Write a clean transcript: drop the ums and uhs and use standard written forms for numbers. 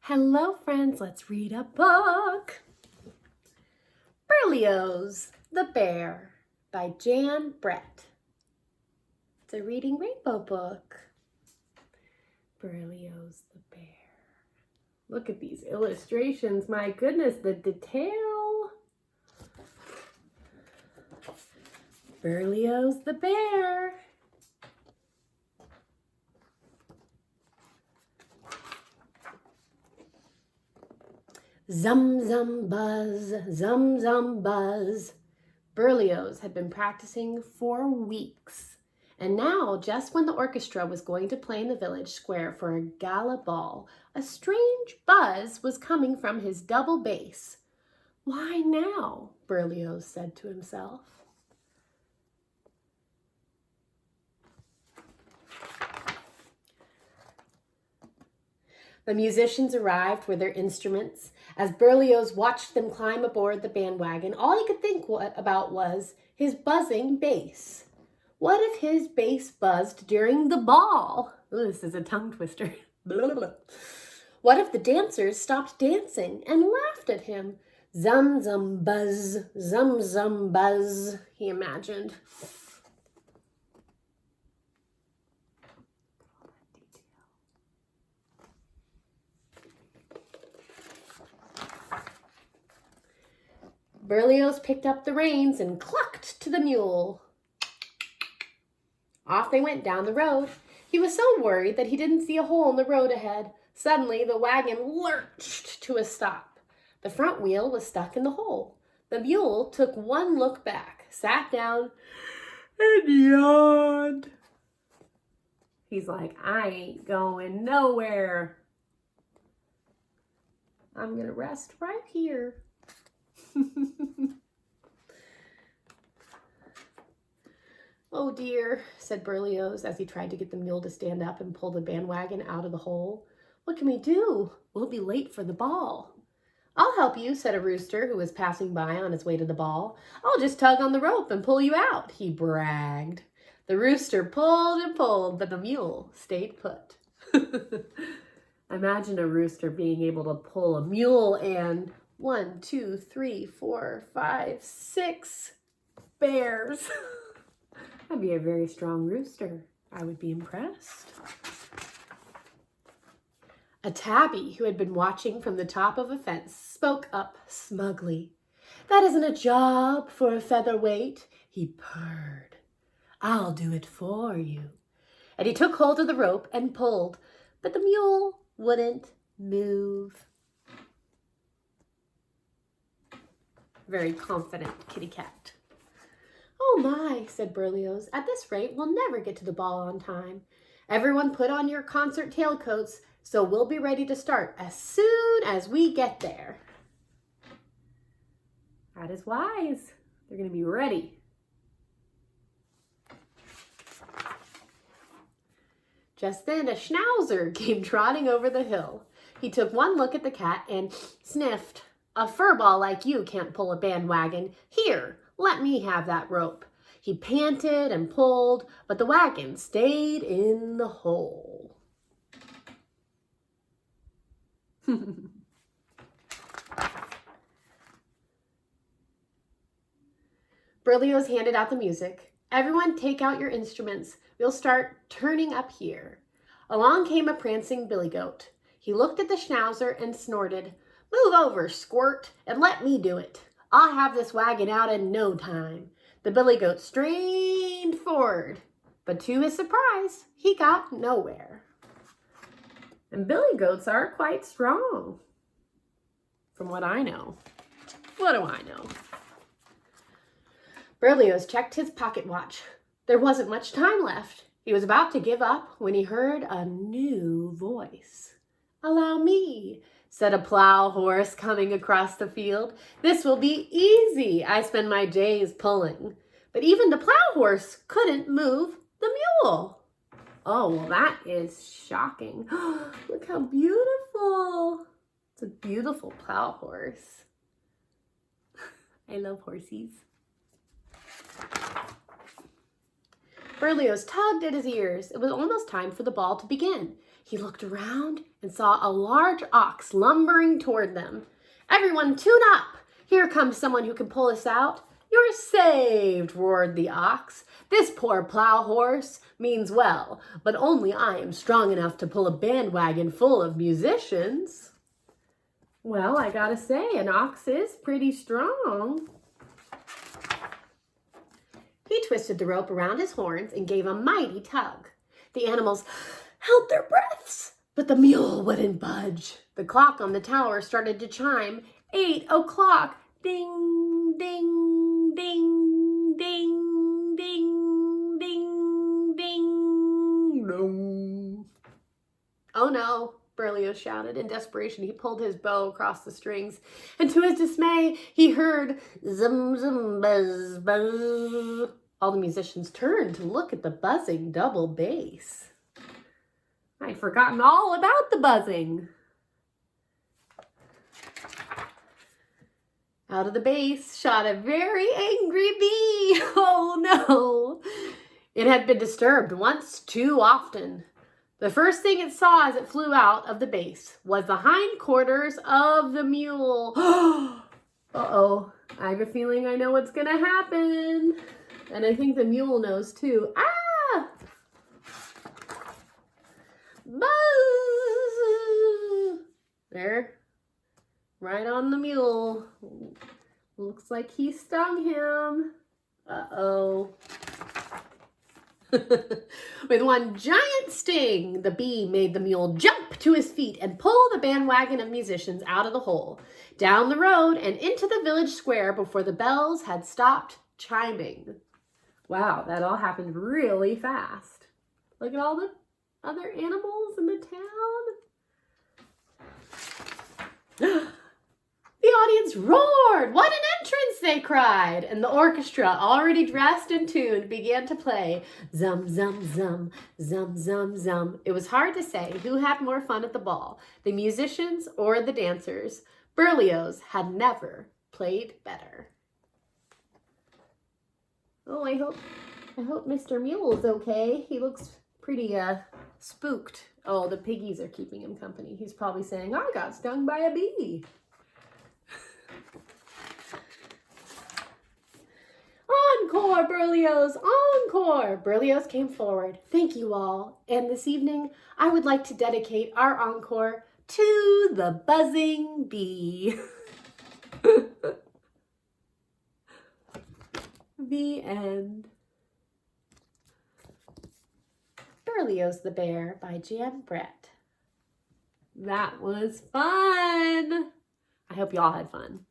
Hello friends, let's read a book. Berlioz The Bear by Jan Brett. It's a Reading Rainbow book. Berlioz the Bear. Look at these illustrations, my goodness, the detail. Berlioz the Bear. Zum, zum, buzz, zum, zum, buzz. Berlioz had been practicing for weeks, and now, just when the orchestra was going to play in the village square for a gala ball, a strange buzz was coming from his double bass. Why now? Berlioz said to himself. The musicians arrived with their instruments. As Berlioz watched them climb aboard the bandwagon, all he could think about was his buzzing bass. What if his bass buzzed during the ball? Ooh, this is a tongue twister. What if the dancers stopped dancing and laughed at him? Zum, zum, buzz, he imagined. Berlioz picked up the reins and clucked to the mule. Off they went down the road. He was so worried that he didn't see a hole in the road ahead. Suddenly, the wagon lurched to a stop. The front wheel was stuck in the hole. The mule took one look back, sat down, and yawned. He's like, I ain't going nowhere. I'm gonna rest right here. Oh dear, said Berlioz as he tried to get the mule to stand up and pull the bandwagon out of the hole. What can we do? We'll be late for the ball. I'll help you, said a rooster who was passing by on his way to the ball. I'll just tug on the rope and pull you out, he bragged. The rooster pulled and pulled, but the mule stayed put. Imagine a rooster being able to pull a mule and 1, 2, 3, 4, 5, 6 bears. That'd be a very strong rooster. I would be impressed. A tabby who had been watching from the top of a fence spoke up smugly. That isn't a job for a featherweight, he purred. I'll do it for you. And he took hold of the rope and pulled, but the mule wouldn't move. Very confident kitty cat. Oh my, said Berlioz. At this rate, we'll never get to the ball on time. Everyone put on your concert tailcoats, so we'll be ready to start as soon as we get there. That is wise. They're going to be ready. Just then, a schnauzer came trotting over the hill. He took one look at the cat and sniffed. A furball like you can't pull a bandwagon. Here, let me have that rope. He panted and pulled, but the wagon stayed in the hole. Berlioz handed out the music. Everyone take out your instruments. We'll start turning up here. Along came a prancing billy goat. He looked at the schnauzer and snorted. Move over, squirt, and let me do it. I'll have this wagon out in no time. The billy goat strained forward, but to his surprise, he got nowhere. And billy goats are quite strong, from what I know. What do I know? Berlioz checked his pocket watch. There wasn't much time left. He was about to give up when he heard a new voice. Allow me, said a plow horse coming across the field. This will be easy. I spend my days pulling. But even the plow horse couldn't move the mule. Oh, well, that is shocking. Look how beautiful. It's a beautiful plow horse. I love horsies. Berlioz tugged at his ears. It was almost time for the ball to begin. He looked around and saw a large ox lumbering toward them. "Everyone tune up! Here comes someone who can pull us out." "You're saved," roared the ox. "This poor plow horse means well, but only I am strong enough to pull a bandwagon full of musicians." Well, I gotta say, an ox is pretty strong. He twisted the rope around his horns and gave a mighty tug. The animals held their breaths, but the mule wouldn't budge. The clock on the tower started to chime. 8 o'clock. Ding, ding, ding, ding, ding, ding, ding, dong. "Oh no," Berlioz shouted. In desperation, he pulled his bow across the strings, and to his dismay, he heard zum, zum, buzz, buzz. All the musicians turned to look at the buzzing double bass. I'd forgotten all about the buzzing. Out of the bass shot a very angry bee. Oh no! It had been disturbed once too often. The first thing it saw as it flew out of the bass was the hindquarters of the mule. Uh-oh, I have a feeling I know what's gonna happen. And I think the mule knows too. Ah! Buzz! There. Right on the mule. Looks like he stung him. Uh-oh. With one giant sting, the bee made the mule jump to his feet and pull the bandwagon of musicians out of the hole, down the road and into the village square before the bells had stopped chiming. Wow, that all happened really fast. Look at all the other animals in the town. The audience roared. "What an entrance!" they cried. And the orchestra, already dressed and tuned, began to play. Zum, zum, zum, zum, zum, zum. It was hard to say who had more fun at the ball, the musicians or the dancers. Berlioz had never played better. Oh, I hope Mr. Mule is okay. He looks pretty spooked. Oh, the piggies are keeping him company. He's probably saying, "I got stung by a bee." "Encore, Berlioz, encore!" Berlioz came forward. "Thank you all. And this evening, I would like to dedicate our encore to the buzzing bee." The end. Berlioz the Bear by Jan Brett. That was fun. I hope you all had fun.